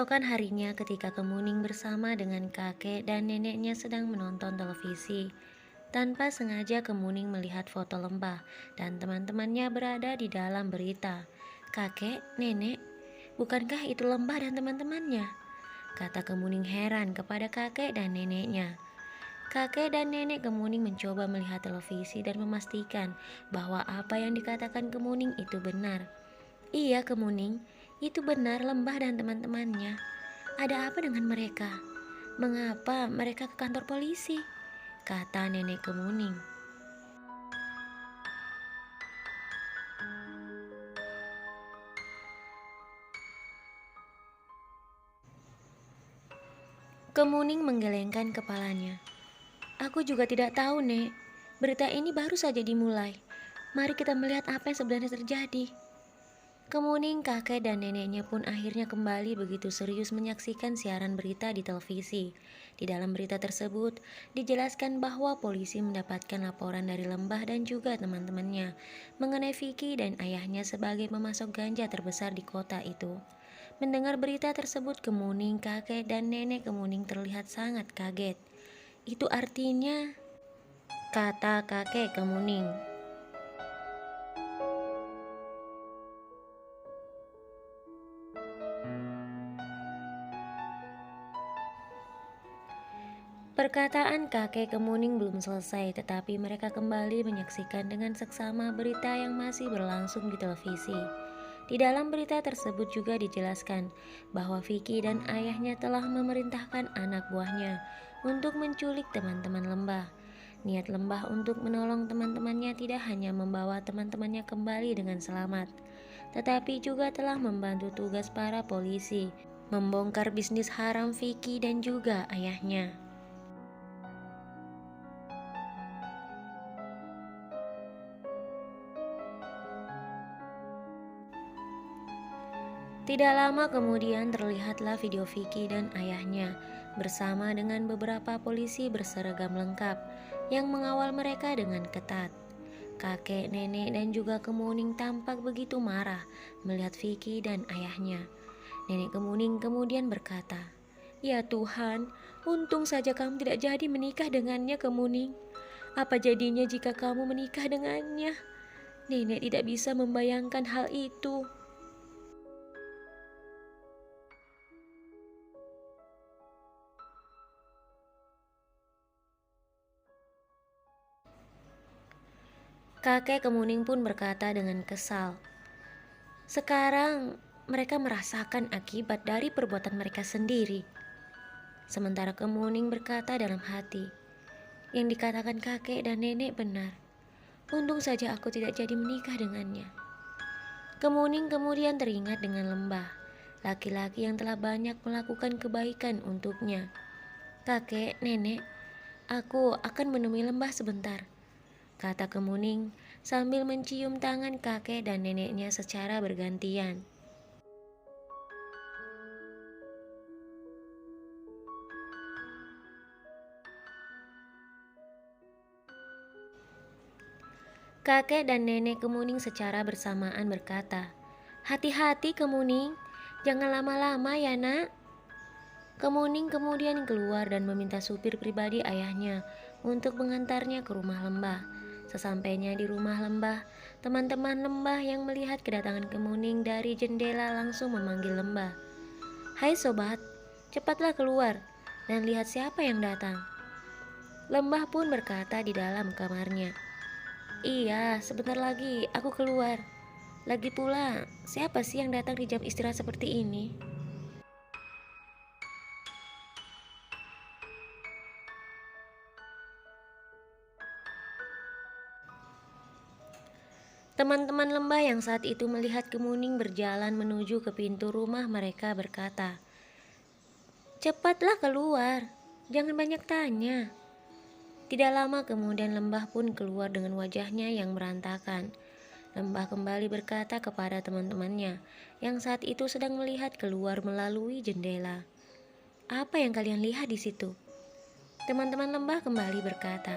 Keesokan harinya ketika Kemuning bersama dengan kakek dan neneknya sedang menonton televisi, tanpa sengaja Kemuning melihat foto Lembah dan teman-temannya berada di dalam berita. "Kakek, nenek, bukankah itu Lembah dan teman-temannya?" kata Kemuning heran kepada kakek dan neneknya. Kakek dan nenek Kemuning mencoba melihat televisi dan memastikan bahwa apa yang dikatakan Kemuning itu benar. "Iya, Kemuning, itu benar Lembah dan teman-temannya. Ada apa dengan mereka? Mengapa mereka ke kantor polisi?" kata nenek Kemuning. Kemuning menggelengkan kepalanya. "Aku juga tidak tahu, Nek. Berita ini baru saja dimulai. Mari kita melihat apa yang sebenarnya terjadi." Kemuning, kakek dan neneknya pun akhirnya kembali begitu serius menyaksikan siaran berita di televisi. Di dalam berita tersebut, dijelaskan bahwa polisi mendapatkan laporan dari Lembah dan juga teman-temannya mengenai Vicky dan ayahnya sebagai pemasok ganja terbesar di kota itu. Mendengar berita tersebut, Kemuning, kakek dan nenek Kemuning terlihat sangat kaget. "Itu artinya," kata kakek Kemuning, perkataan kakek Kemuning belum selesai, tetapi mereka kembali menyaksikan dengan seksama berita yang masih berlangsung di televisi. Di dalam berita tersebut juga dijelaskan bahwa Vicky dan ayahnya telah memerintahkan anak buahnya untuk menculik teman-teman Lembah. Niat Lembah untuk menolong teman-temannya tidak hanya membawa teman-temannya kembali dengan selamat, tetapi juga telah membantu tugas para polisi membongkar bisnis haram Vicky dan juga ayahnya. Tidak lama kemudian terlihatlah video Vicky dan ayahnya bersama dengan beberapa polisi berseragam lengkap yang mengawal mereka dengan ketat. Kakek, nenek, dan juga Kemuning tampak begitu marah melihat Vicky dan ayahnya. Nenek Kemuning kemudian berkata, "Ya Tuhan, untung saja kamu tidak jadi menikah dengannya, Kemuning. Apa jadinya jika kamu menikah dengannya?" Nenek tidak bisa membayangkan hal itu. Kakek Kemuning pun berkata dengan kesal, "Sekarang mereka merasakan akibat dari perbuatan mereka sendiri." Sementara Kemuning berkata dalam hati, "Yang dikatakan kakek dan nenek benar. Untung saja aku tidak jadi menikah dengannya." Kemuning kemudian teringat dengan Lembah, laki-laki yang telah banyak melakukan kebaikan untuknya. "Kakek, nenek, aku akan menemui Lembah sebentar," kata Kemuning sambil mencium tangan kakek dan neneknya secara bergantian. Kakek dan nenek Kemuning secara bersamaan berkata, "Hati-hati Kemuning, jangan lama-lama ya nak." Kemuning kemudian keluar dan meminta supir pribadi ayahnya untuk mengantarnya ke rumah Lembah. Sesampainya di rumah Lembah, teman-teman Lembah yang melihat kedatangan Kemuning dari jendela langsung memanggil Lembah. "Hai sobat, cepatlah keluar dan lihat siapa yang datang." Lembah pun berkata di dalam kamarnya, "Iya, sebentar lagi aku keluar. Lagi pula, siapa sih yang datang di jam istirahat seperti ini?" Teman-teman Lembah yang saat itu melihat Kemuning berjalan menuju ke pintu rumah mereka berkata, "Cepatlah keluar, jangan banyak tanya." Tidak lama kemudian Lembah pun keluar dengan wajahnya yang berantakan. Lembah kembali berkata kepada teman-temannya yang saat itu sedang melihat keluar melalui jendela, "Apa yang kalian lihat di situ?" Teman-teman Lembah kembali berkata,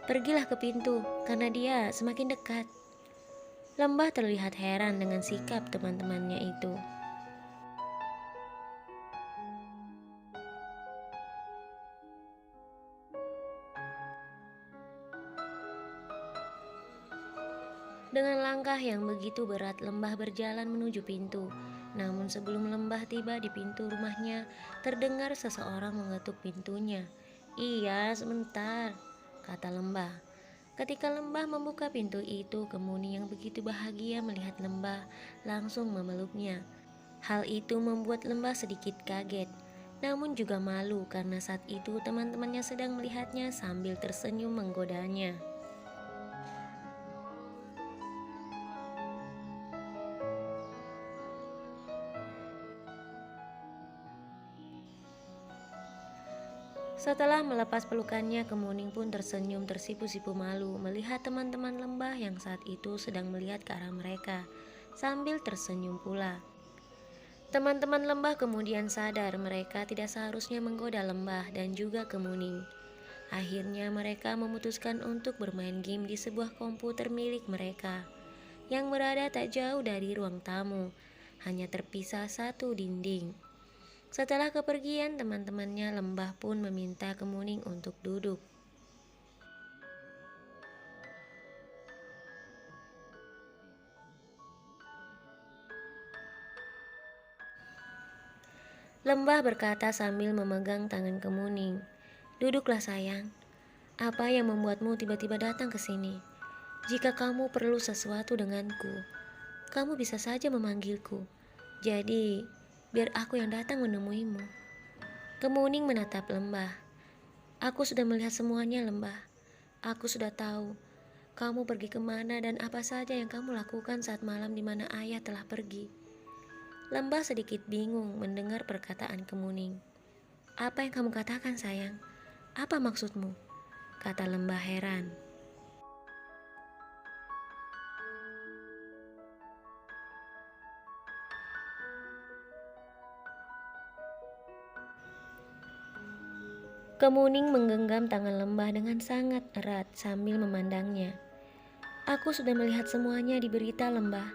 "Pergilah ke pintu karena dia semakin dekat." Lembah terlihat heran dengan sikap teman-temannya itu. Dengan langkah yang begitu berat, Lembah berjalan menuju pintu. Namun sebelum Lembah tiba di pintu rumahnya, terdengar seseorang mengetuk pintunya. "Iya, sebentar," kata Lembah. Ketika Lembah membuka pintu itu, Kemuning yang begitu bahagia melihat Lembah langsung memeluknya. Hal itu membuat Lembah sedikit kaget, namun juga malu karena saat itu teman-temannya sedang melihatnya sambil tersenyum menggodanya. Setelah melepas pelukannya, Kemuning pun tersenyum tersipu-sipu malu melihat teman-teman Lembah yang saat itu sedang melihat ke arah mereka, sambil tersenyum pula. Teman-teman Lembah kemudian sadar mereka tidak seharusnya menggoda Lembah dan juga Kemuning. Akhirnya mereka memutuskan untuk bermain game di sebuah komputer milik mereka, yang berada tak jauh dari ruang tamu, hanya terpisah satu dinding. Setelah kepergian teman-temannya, Lembah pun meminta Kemuning untuk duduk. Lembah berkata sambil memegang tangan Kemuning, "Duduklah sayang. Apa yang membuatmu tiba-tiba datang ke sini? Jika kamu perlu sesuatu denganku, kamu bisa saja memanggilku. Jadi, biar aku yang datang menemuimu." Kemuning menatap Lembah. "Aku sudah melihat semuanya, Lembah. Aku sudah tahu kamu pergi kemana dan apa saja yang kamu lakukan saat malam di mana ayah telah pergi." Lembah sedikit bingung mendengar perkataan Kemuning. "Apa yang kamu katakan, sayang? Apa maksudmu?" kata Lembah heran. Kemuning menggenggam tangan Lembah dengan sangat erat sambil memandangnya. "Aku sudah melihat semuanya di berita, Lembah.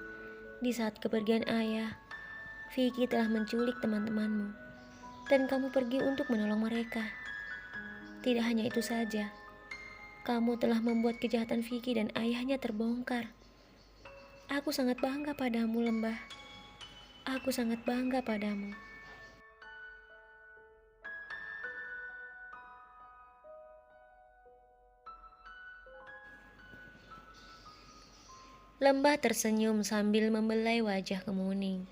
Di saat kepergian ayah, Vicky telah menculik teman-temanmu, dan kamu pergi untuk menolong mereka. Tidak hanya itu saja, kamu telah membuat kejahatan Vicky dan ayahnya terbongkar. Aku sangat bangga padamu, Lembah. Aku sangat bangga padamu." Lembah tersenyum sambil membelai wajah Kemuning.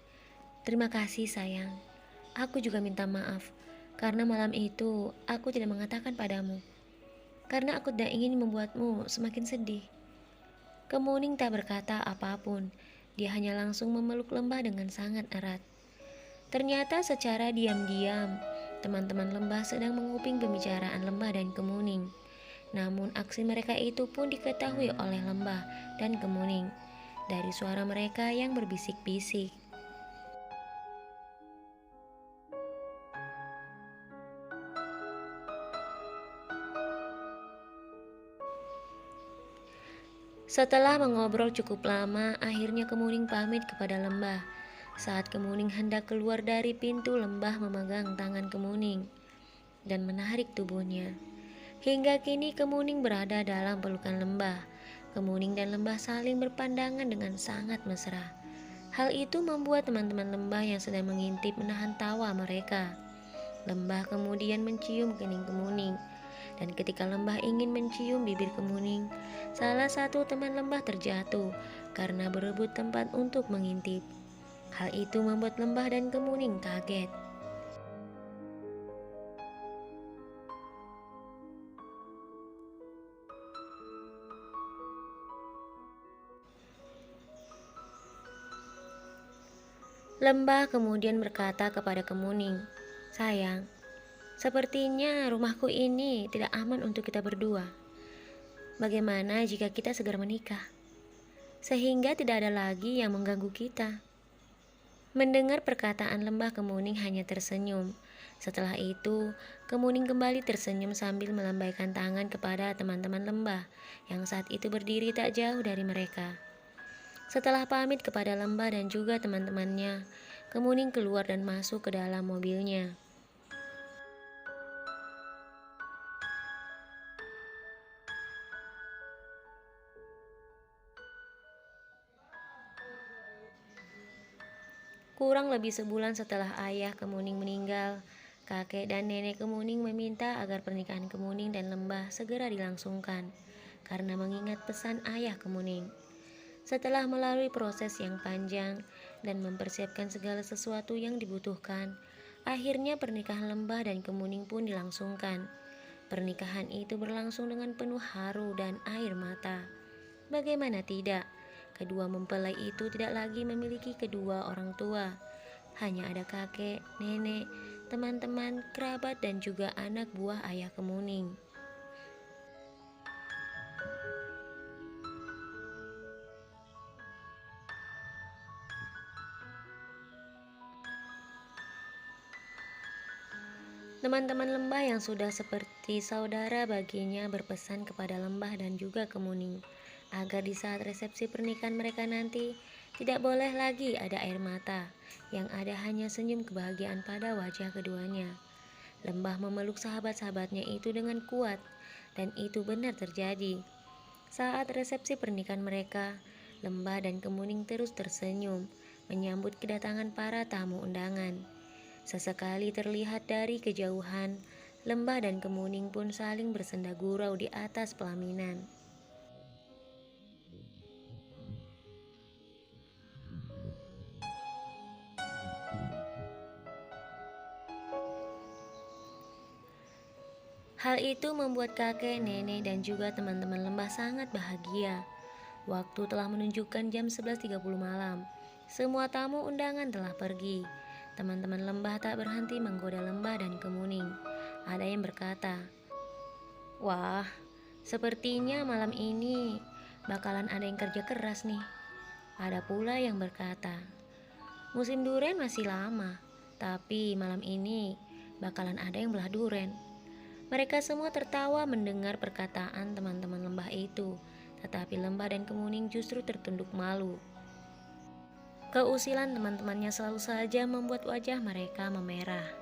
"Terima kasih, sayang. Aku juga minta maaf karena malam itu aku tidak mengatakan padamu, karena aku tidak ingin membuatmu semakin sedih." Kemuning tak berkata apapun. Dia hanya langsung memeluk Lembah dengan sangat erat. Ternyata secara diam-diam, teman-teman Lembah sedang menguping pembicaraan Lembah dan Kemuning. Namun aksi mereka itu pun diketahui oleh Lembah dan Kemuning dari suara mereka yang berbisik-bisik. Setelah mengobrol cukup lama, akhirnya Kemuning pamit kepada Lembah. Saat Kemuning hendak keluar dari pintu, Lembah memegang tangan Kemuning dan menarik tubuhnya. Hingga kini Kemuning berada dalam pelukan Lembah. Kemuning dan Lembah saling berpandangan dengan sangat mesra. Hal itu membuat teman-teman Lembah yang sedang mengintip menahan tawa mereka. Lembah kemudian mencium kening Kemuning. Dan ketika Lembah ingin mencium bibir Kemuning, salah satu teman Lembah terjatuh karena berebut tempat untuk mengintip. Hal itu membuat Lembah dan Kemuning kaget. Lembah kemudian berkata kepada Kemuning, "Sayang, sepertinya rumahku ini tidak aman untuk kita berdua. Bagaimana jika kita segera menikah, sehingga tidak ada lagi yang mengganggu kita?" Mendengar perkataan Lembah, Kemuning hanya tersenyum. Setelah itu, Kemuning kembali tersenyum sambil melambaikan tangan kepada teman-teman Lembah yang saat itu berdiri tak jauh dari mereka. Setelah pamit kepada Lembah dan juga teman-temannya, Kemuning keluar dan masuk ke dalam mobilnya. Kurang lebih sebulan setelah ayah Kemuning meninggal, kakek dan nenek Kemuning meminta agar pernikahan Kemuning dan Lembah segera dilangsungkan karena mengingat pesan ayah Kemuning. Setelah melalui proses yang panjang dan mempersiapkan segala sesuatu yang dibutuhkan, akhirnya pernikahan Lembah dan Kemuning pun dilangsungkan. Pernikahan itu berlangsung dengan penuh haru dan air mata. Bagaimana tidak? Kedua mempelai itu tidak lagi memiliki kedua orang tua. Hanya ada kakek, nenek, teman-teman, kerabat, dan juga anak buah ayah Kemuning. Teman-teman Lembah yang sudah seperti saudara baginya berpesan kepada Lembah dan juga Kemuning agar di saat resepsi pernikahan mereka nanti tidak boleh lagi ada air mata, yang ada hanya senyum kebahagiaan pada wajah keduanya. Lembah memeluk sahabat-sahabatnya itu dengan kuat, dan itu benar terjadi. Saat resepsi pernikahan mereka, Lembah dan Kemuning terus tersenyum menyambut kedatangan para tamu undangan. Sesekali terlihat dari kejauhan, Lembah dan Kemuning pun saling bersenda gurau di atas pelaminan. Hal itu membuat kakek, nenek, dan juga teman-teman Lembah sangat bahagia. Waktu telah menunjukkan jam 11.30 malam. Semua tamu undangan telah pergi. Teman-teman Lembah tak berhenti menggoda Lembah dan Kemuning. Ada yang berkata, "Wah, sepertinya malam ini bakalan ada yang kerja keras nih." Ada pula yang berkata, "Musim duren masih lama, tapi malam ini bakalan ada yang belah duren." Mereka semua tertawa mendengar perkataan teman-teman Lembah itu, tetapi Lembah dan Kemuning justru tertunduk malu. Keusilan teman-temannya selalu saja membuat wajah mereka memerah.